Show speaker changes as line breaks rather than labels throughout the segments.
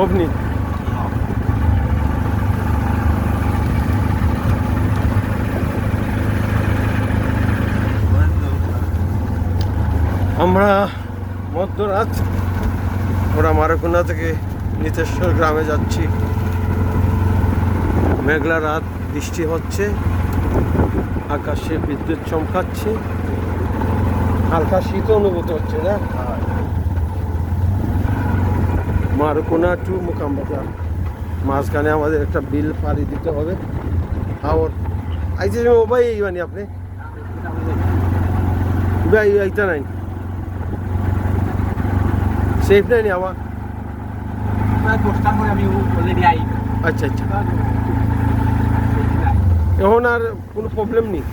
অবনি আমরা মধ্যরাত ওরা মারাকুনা থেকে নিতেশ্বর গ্রামে যাচ্ছি। মেঘলা রাত, বৃষ্টি হচ্ছে, আকাশে বিদ্যুৎ চমকাচ্ছে, হালকা শীত অনুভূত হচ্ছে না? মারাকুনা টু মুকাম বাজার, মাঝখানে আমাদের একটা বিল পাড়ি দিতে হবে। আর আইছে ভাই মানে আপনি ভাই এইটা নাই, সেফ নাই নি আমার। আচ্ছা আচ্ছা, এখন আর কোনো প্রবলেম নেই।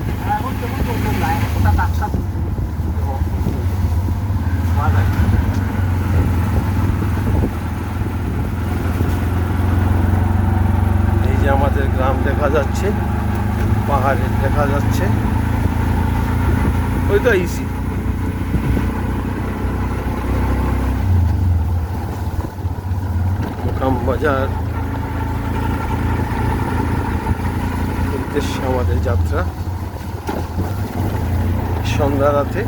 এই যে আমাদের গ্রাম দেখা যাচ্ছে, পাহাড়ে দেখা যাচ্ছে, ওই তো ইসি মুকাম বাজার উদ্দেশ্যে আমাদের যাত্রা। সন্ধ্যা রাতে,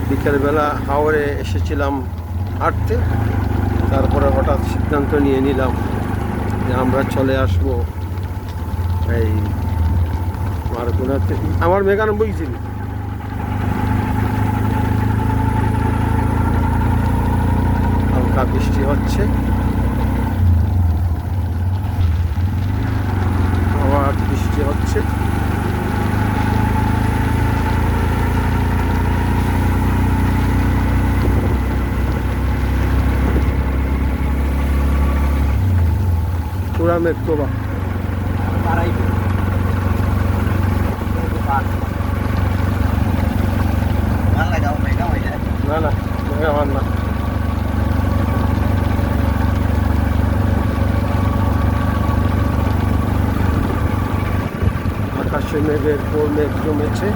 বিকেলবেলা হাওড়ে এসেছিলাম হাঁটতে, তারপরে হঠাৎ সিদ্ধান্ত নিয়ে নিলাম যে আমরা চলে আসবো এই মারাকুনাতে। আমার মেঘানব্বই ছিল। হালকা বৃষ্টি হচ্ছে, আবার বৃষ্টি হচ্ছে। পুরা মেঘবা না না, আমার না। আকাশে মেঘের পর মেঘ জমেছে।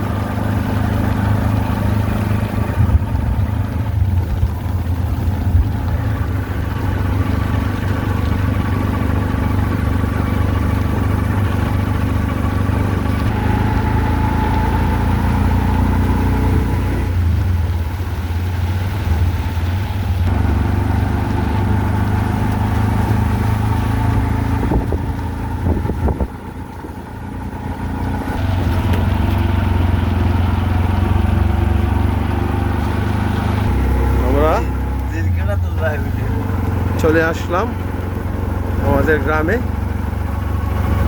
চলে আসলাম আমাদের গ্রামে।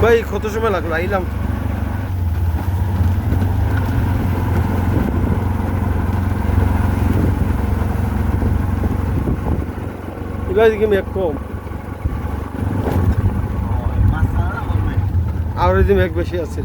ভাই কত সময় লাগলো? আইলাম এবার দিকে মেঘ কম, আর মেঘ বেশি আছে।